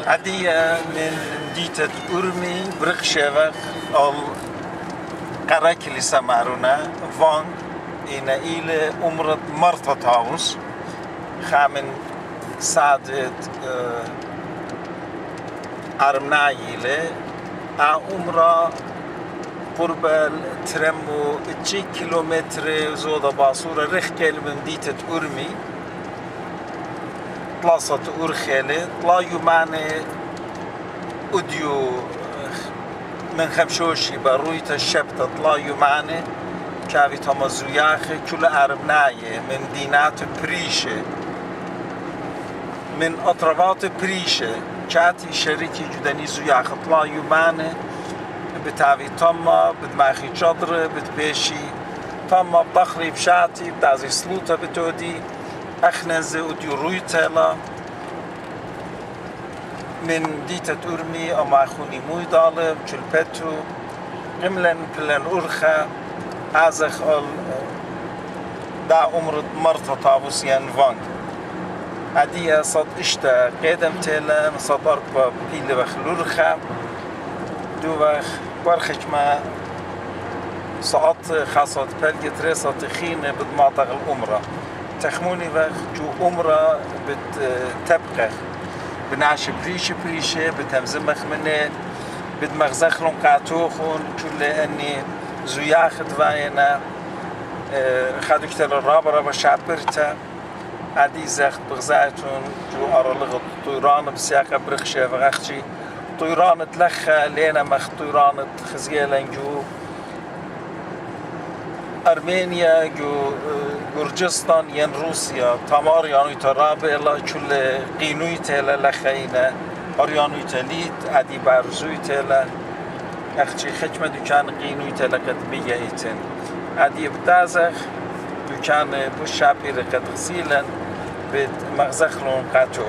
عادية من ديتة أرمي برخشة أو قرك اللي سمعرونا فان إن إلى أمرة مرت هاوس خامن سعدت أرمنايلة أمرة قرب ترمو 2 كيلومتر زود باصورة رخكل من ديتة أرمي طلاسة أورخيلة طلا يماني أديو من خمشوشي برويت الشبتة طلا يماني كافي تمزوياخي كل أرمناية من دينات بريشة من أطرافات بريشة كاتي شريكي جداني زوياخ طلا يماني بتاوي تما بدماخي جدر بتبيشي تما بخري بشاتي بتازي سلوطة بتودي أخنز وديو رويتالا من ديتة أرمي أما أخوني موي ظالم جلبتو قملن بلن أرخا أزخ دا عمر مرتا طابوسيان فانج عادية صد إشتا قيدم تيلا صد أربا بيلي بخل أرخا دو بخ برخش ما صعط خاصة بلقت ريصة خينة بدماطق الأمرة تخموني بخ جو أمرة بتبقى بنعش بريشة بتمزمخ منه بدمغزخلون قاتوخون كل أني زوياخ دواينا خادو كتر الرابرة شعبرتا عادي زخت بغزايتون جو أرلغ طيران بسياقة برخشة فغاختي طيران تلخى لينا مخ طيران خزيالين جو أرمينيا جو گرجستان ين روسيا تمار يانوي ترابه إلا كل قينوي تلا لخينا أريانوي تليت عدي بارزوي تلا أختي خدمة دكان قينوي تلا قد بيجيتن عدي بتازخ دكان بوشابير قد غسيلا بد مغزخلون قاتو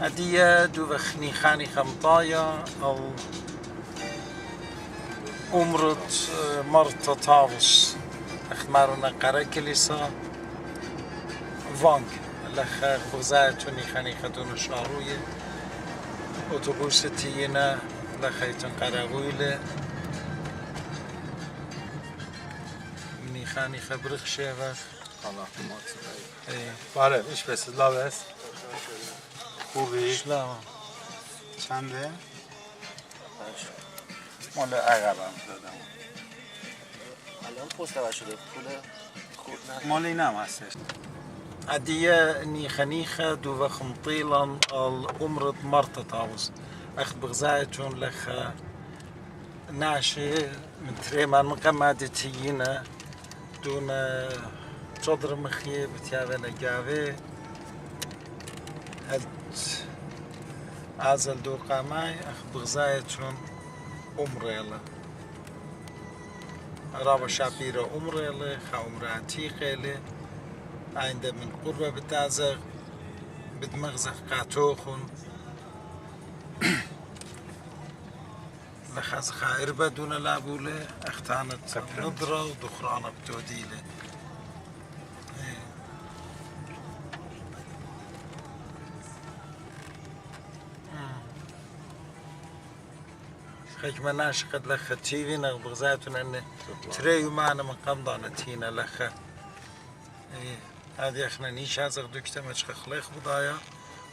عادية دوخني خاني خمطايا أو أمرت مرت طاوس أخمارنا قراكليسا فانك لخ خوزايتوني خاني خدون شاروية أوتوبوستينا لخيتن قراغويلة مني خاني خبرخ شيخ الله بله ایش بس لا بس خوبی سلام چنده مال عقبم دادم الان پست شده پول خود نه مال این هم هستش عادية نيخة دوفا خمطيلا الأمرض مرتا طاوس أخذ بغزايتون لخ ناشي من تريمان مقامات تيينا دون صدر مخي بتيابنا جافي هد عازل دو قاماي أخذ بغزايتون أمريلا رابا شابيرا أمريلا خا أمرا عتيقيلي عند من قربة بتازغ بدمغزخ قاتوخون لخاز خائربة دون لابولة اختانت نضرة ودخرانة بتوديلة خيك مناش قد لخا تيفي نغبغزاتون انه تريو معنا من قمضانة تينا لخا هذه احنا نيش هذا دكتور مش خليخ بضايا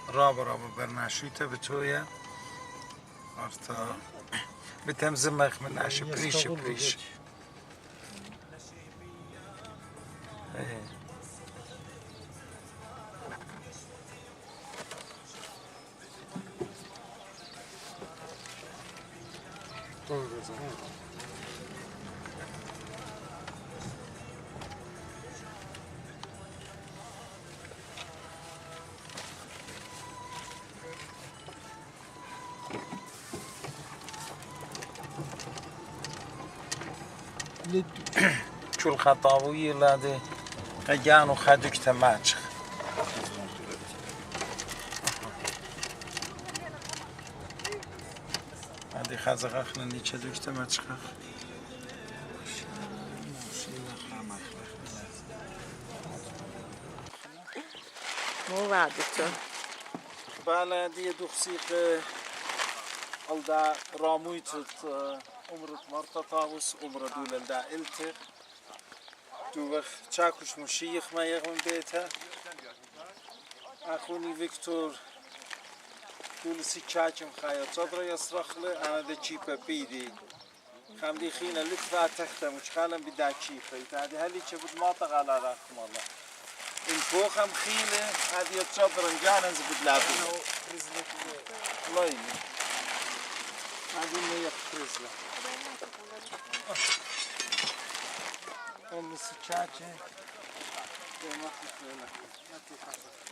رابا برناشويته بتويا ارتا بتمزمخ من عش بريش چول خطاوی لده قیانو خدوک تماچخ هذه خازق أخنا اللي تشدوك تماچخ مو بعدتون بله دیه دوخسیق الدا رامویتت عمرت مرتطاوس عمر دول الدا التق دوخ چاکوش مشیخ ما یغم بیتا اخونی ویکتور دول سی چاچم خایا صدر یسرخله انا ده چیپا بیدی خمدی خینا لطفا تختم وش خالم بدا چیپا هذه هلی چه بود ما تقال رحم الله این فوقم خیله هذه صدر جانز بدلابی لاینی هذه میخ پرزلا این سی چاچه دیمخی خیله نتی خسر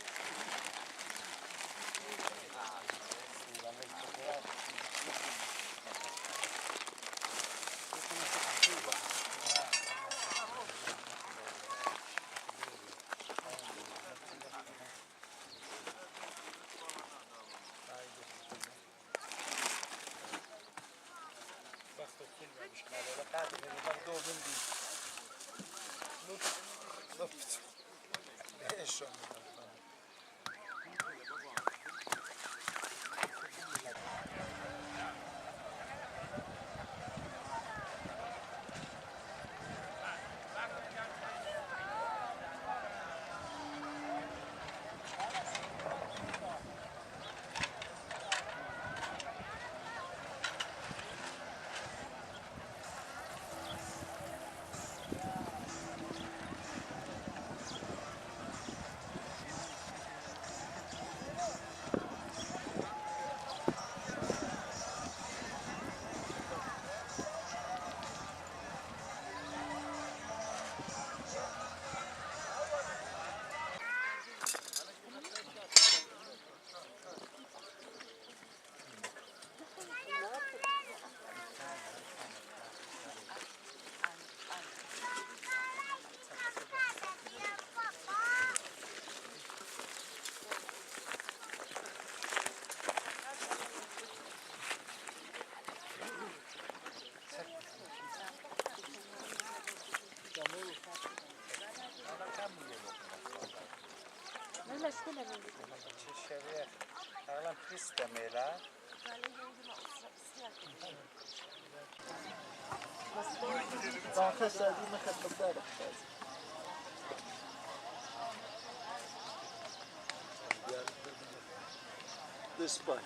This way.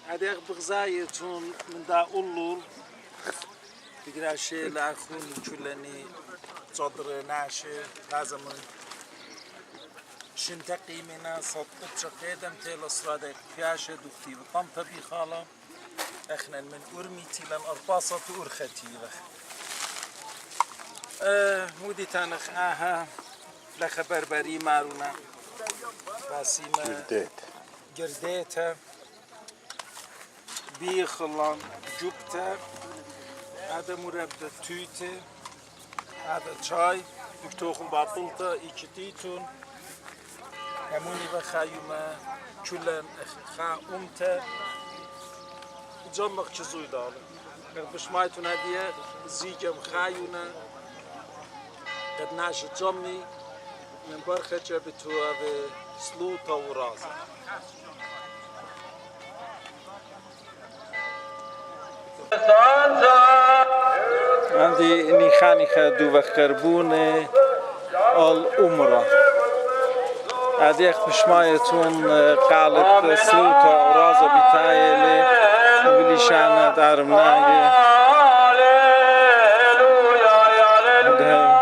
هذا بغزايتون من دا أولول بقرا شيء لأخوني كلني صدر ناشي لازم شنتقي منا صدق شقيدم تيل أسرادة فياشة دختي وطم تبي خالة اخنا من أرميتي لن أرباصة أرختي لخ مودي تانخ لخ بربري مارونا باسيما جرديتا بيخلان جبتا هذا مربى تويته هذا شاي دكتورهم باطلتا إيشتيتون هموني بخايما كلن خا أمتا جمع كزوي دارم بس مايتون هديه زيجم خايونا قد ناش جمعي من برخة جبتوها بسلوطة ورازة عندي إني خاني خدو وخربون الأمرة هذه أخت بشمايتون قالت سلوطة ورازة بتايلي بلي شانا دارمناي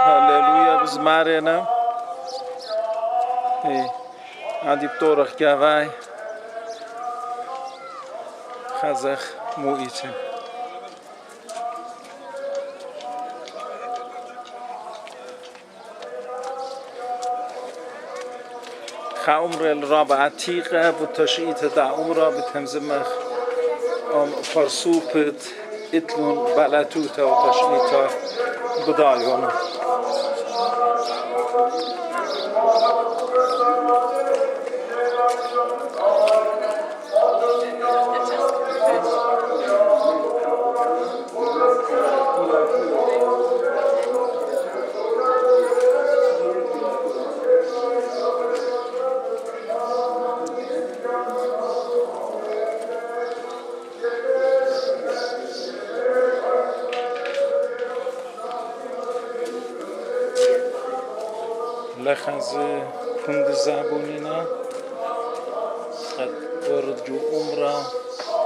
هاليلويا بزمارنا عندي بطورخ جاواي خزخ موئيتن خامر الرابع عتيقة بتشيت دا عمره بتمزمخ فرسوبت اتلون بلاتوتا وتشيتا بدايون لخنز كند زابونينا قد ورد جو عمره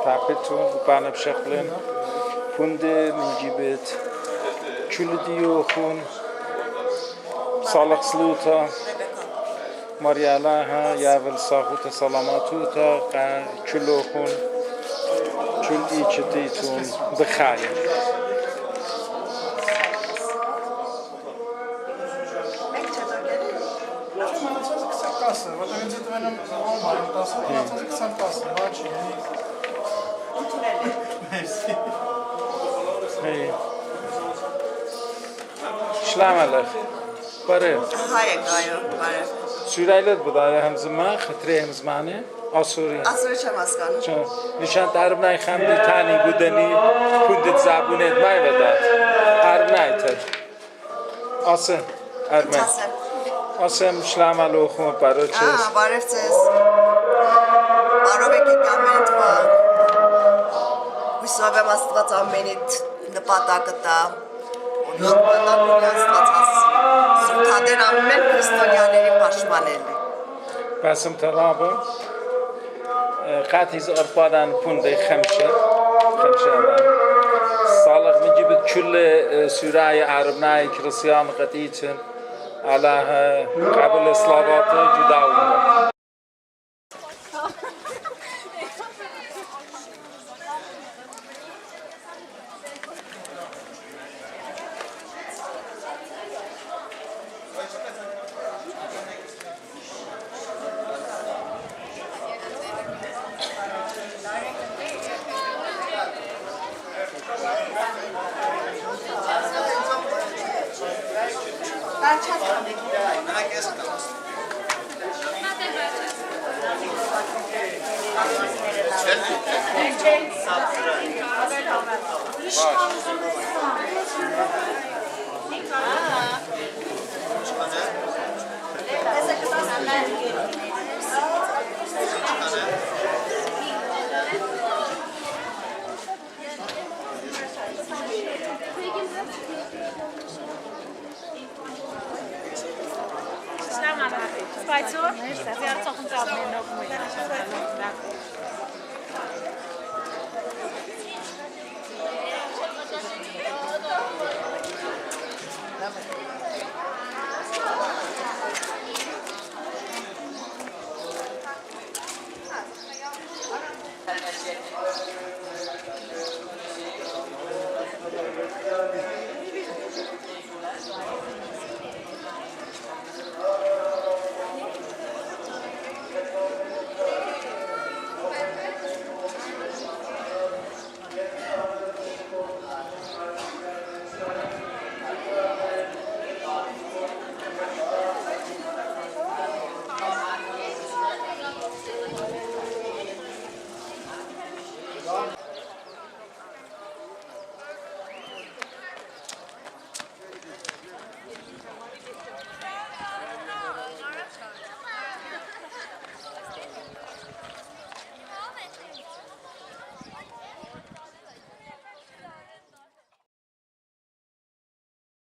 تعبتون وبعنا بشغلين كند من جيبت كل ديو خون صالح سلوتا مريالاها يابل صاحوتا سلاماتوتا كلو خون كل ايشتيتون بخايا شلام عليك باره Hayır gayo var. سورایلت بدای هم زمان خطره هم زمانه آسوری Asır çamaskan. چون نشان دربنای خمدی تانی گودنی کندت زبونت مای بداد ارمنای تر آسن ارمن Asır. آسن شلام علیکم برای چیز Barefsiz. Baro beklemenet var. Hüsnü mastvat ammenit ne patakata. Ondan mastvat. Sultaden ammen Kristoniyanerin başmaneli. بسم ترابه قاتيز أربادان بوندي خمسة أمان صالح من جبت كل سوراي عربناي كريستيان قديتن على قبل الصلوات جداونا Spijt hoor. Ja, toch een taal meer nog meer.